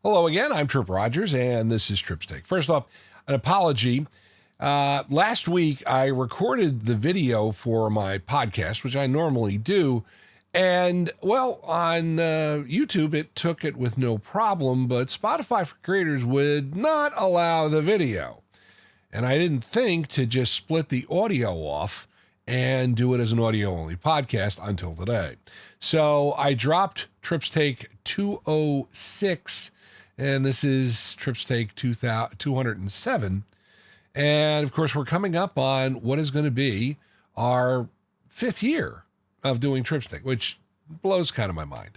Hello again, I'm Tripp Rogers, and this is Tripp's Take. First off, an apology. Last week, I recorded the video for my podcast, which I normally do, and, well, on YouTube, it took it with no problem, but Spotify for Creators would not allow the video. And I didn't think to just split the audio off and do it as an audio-only podcast until today. So I dropped Tripp's Take 206, and this is Tripp's Take 207. And, of course, we're coming up on what is going to be our 5th year of doing Tripp's Take, which blows kind of my mind.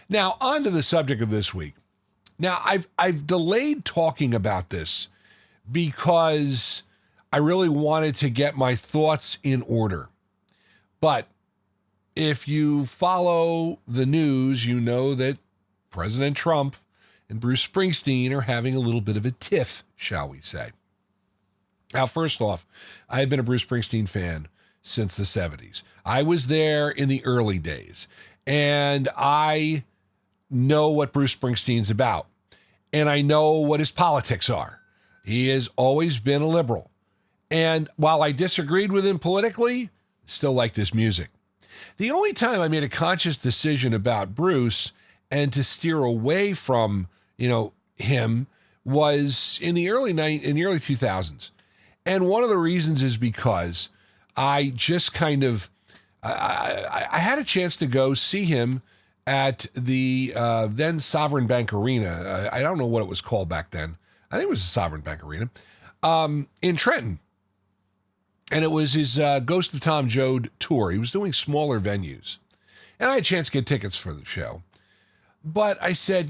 Now, on to the subject of this week. Now, I've delayed talking about this because I really wanted to get my thoughts in order. But if you follow the news, you know that President Trump and Bruce Springsteen are having a little bit of a tiff, shall we say. Now, first off, I have been a Bruce Springsteen fan since the 70s. I was there in the early days, and I know what Bruce Springsteen's about, and I know what his politics are. He has always been a liberal. And while I disagreed with him politically, still liked his music. The only time I made a conscious decision about Bruce and to steer away from, him was in the early 2000s. And one of the reasons is because I just kind of, I had a chance to go see him at the then Sovereign Bank Arena. I don't know what it was called back then. I think it was the Sovereign Bank Arena in Trenton. And it was his Ghost of Tom Joad tour. He was doing smaller venues. And I had a chance to get tickets for the show. But I said,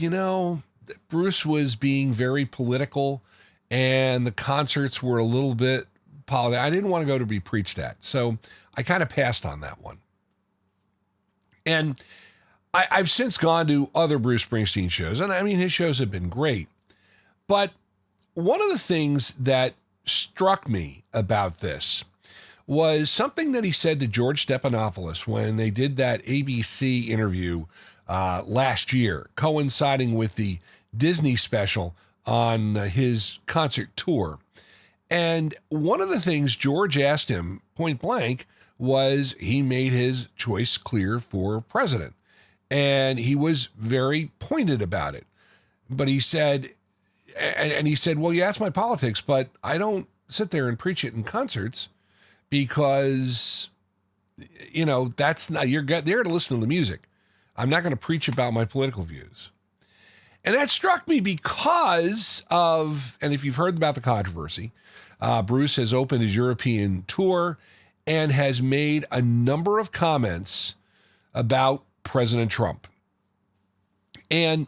Bruce was being very political and the concerts were a little bit political. I didn't want to go to be preached at. So I kind of passed on that one. And I've since gone to other Bruce Springsteen shows. And I mean, his shows have been great. But one of the things that struck me about this was something that he said to George Stephanopoulos when they did that ABC interview last year, coinciding with the Disney special on his concert tour. And one of the things George asked him point blank was he made his choice clear for president. And he was very pointed about it. But he said, well, you asked my politics, but I don't sit there and preach it in concerts because, that's not, you're there to listen to the music. I'm not going to preach about my political views. And that struck me because of, and if you've heard about the controversy, Bruce has opened his European tour and has made a number of comments about President Trump. And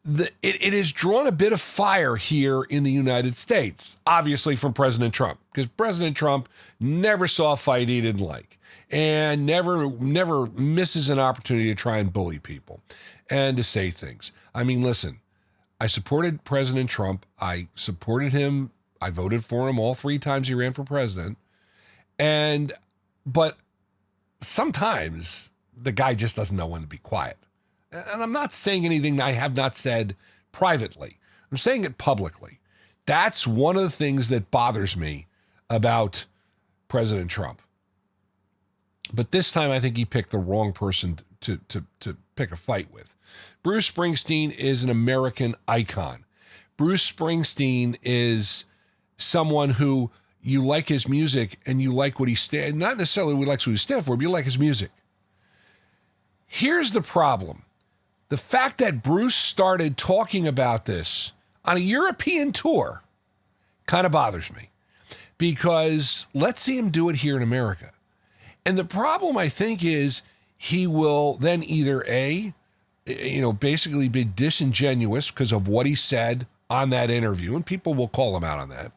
it has drawn a bit of fire here in the United States, obviously from President Trump, because President Trump never saw a fight he didn't like and never misses an opportunity to try and bully people and to say things. I mean, listen, I supported President Trump. I supported him. I voted for him all 3 times he ran for president. But sometimes the guy just doesn't know when to be quiet. And I'm not saying anything I have not said privately. I'm saying it publicly. That's one of the things that bothers me about President Trump. But this time I think he picked the wrong person to pick a fight with. Bruce Springsteen is an American icon. Bruce Springsteen is someone who you like his music and you like what he stands, not necessarily what he stands for, but you like his music. Here's the problem. The fact that Bruce started talking about this on a European tour kind of bothers me because let's see him do it here in America. And the problem, I think, is he will then either basically be disingenuous because of what he said on that interview, and people will call him out on that,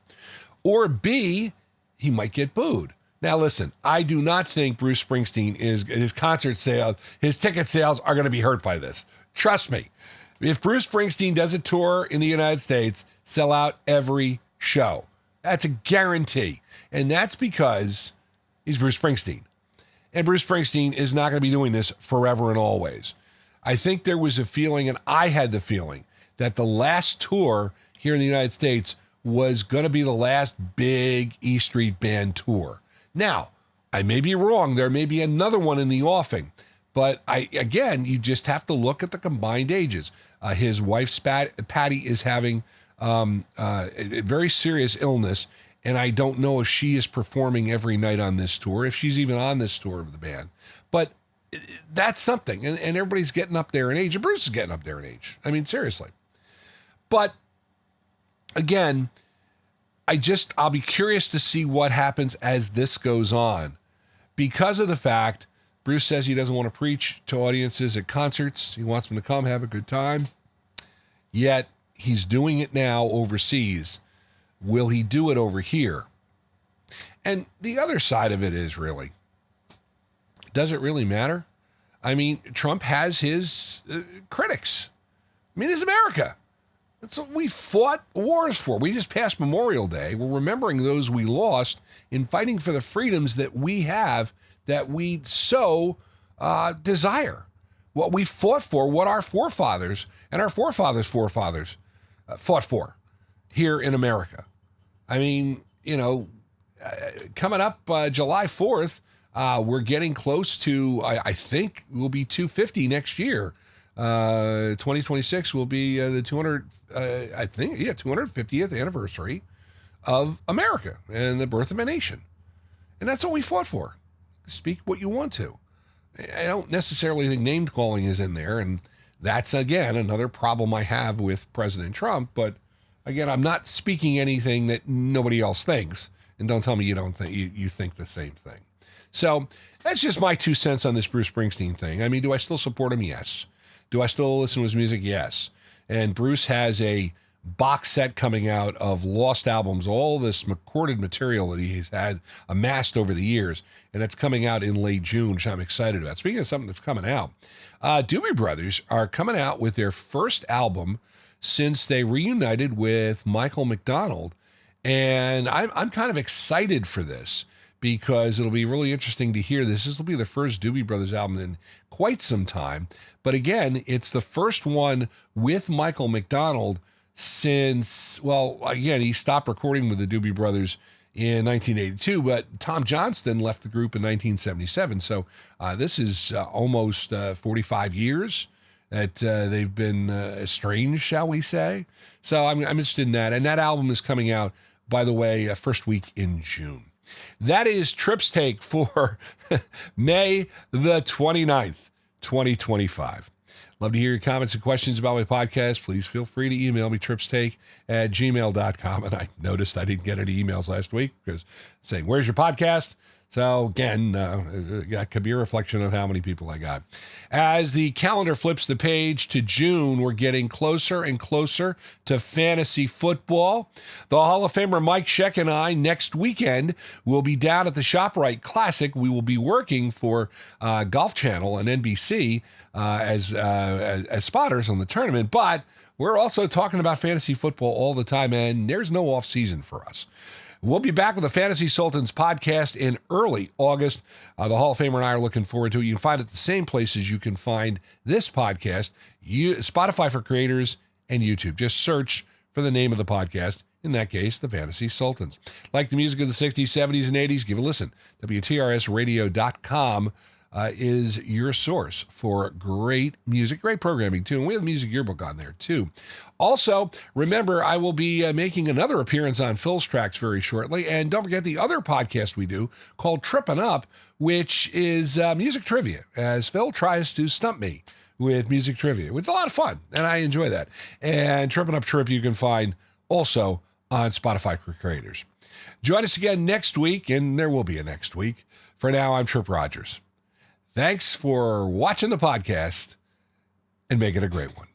or B, he might get booed. Now, listen, I do not think Bruce Springsteen his concert sales, his ticket sales are going to be hurt by this. Trust me. If Bruce Springsteen does a tour in the United States, sell out every show. That's a guarantee. And that's because he's Bruce Springsteen. And Bruce Springsteen is not going to be doing this forever and always. I think there was a feeling, and I had the feeling, that the last tour here in the United States was going to be the last big E Street Band tour. Now, I may be wrong. There may be another one in the offing. But again, you just have to look at the combined ages. His wife, Patty, is having a very serious illness, and I don't know if she is performing every night on this tour, if she's even on this tour of the band. But that's something, and everybody's getting up there in age, and Bruce is getting up there in age. I mean, seriously. But again, I'll be curious to see what happens as this goes on, because of the fact Bruce says he doesn't want to preach to audiences at concerts. He wants them to come have a good time. Yet he's doing it now overseas. Will he do it over here? And the other side of it is, really, does it really matter? I mean, Trump has his critics. I mean, it's America. That's what we fought wars for. We just passed Memorial Day. We're remembering those we lost in fighting for the freedoms that we have, that we so desire. What we fought for, what our forefathers and our forefathers' forefathers fought for here in America. I mean, coming up July 4th, we're getting close to, I think, we'll be 250 next year. 2026 will be the 250th anniversary of America and the birth of a nation. And that's what we fought for. Speak what you want to. I don't necessarily think name calling is in there, and that's, again, another problem I have with President Trump. But again, I'm not speaking anything that nobody else thinks, and don't tell me you don't think you think the same thing. So that's just my 2 cents on this Bruce Springsteen thing. I mean, do I still support him? Yes. Do I still listen to his music? Yes. And Bruce has a box set coming out of lost albums, all this recorded material that he's had amassed over the years, and it's coming out in late June, which I'm excited about. Speaking of something that's coming out, Doobie Brothers are coming out with their first album since they reunited with Michael McDonald, and I'm kind of excited for this because it'll be really interesting to hear this. This will be the first Doobie Brothers album in quite some time, but again, it's the first one with Michael McDonald since, well, again, he stopped recording with the Doobie Brothers in 1982, but Tom Johnston left the group in 1977. So this is almost 45 years that they've been estranged, shall we say. So I'm interested in that. And that album is coming out, by the way, first week in June. That is Tripp's Take for May the 29th, 2025. Love to hear your comments and questions about my podcast. Please feel free to email me, trippstake@gmail.com. And I noticed I didn't get any emails last week because saying, where's your podcast? So again, that could be a reflection of how many people I got. As the calendar flips the page to June, we're getting closer and closer to fantasy football. The Hall of Famer Mike Scheck and I next weekend will be down at the ShopRite Classic. We will be working for Golf Channel and NBC as spotters on the tournament, but we're also talking about fantasy football all the time, and there's no off season for us. We'll be back with the Fantasy Sultans podcast in early August. The Hall of Famer and I are looking forward to it. You can find it the same places you can find this podcast, Spotify for Creators and YouTube. Just search for the name of the podcast. In that case, the Fantasy Sultans. Like the music of the 60s, 70s, and 80s, give a listen. WTRSradio.com is your source for great music, great programming, too. And we have the Music Yearbook on there, too. Also, remember, I will be making another appearance on Phil's Tracks very shortly. And don't forget the other podcast we do called Trippin' Up, which is music trivia, as Phil tries to stump me with music trivia, which is a lot of fun, and I enjoy that. And Trippin' Up Trip you can find also on Spotify for Creators. Join us again next week, and there will be a next week. For now, I'm Tripp Rogers. Thanks for watching the podcast, and make it a great one.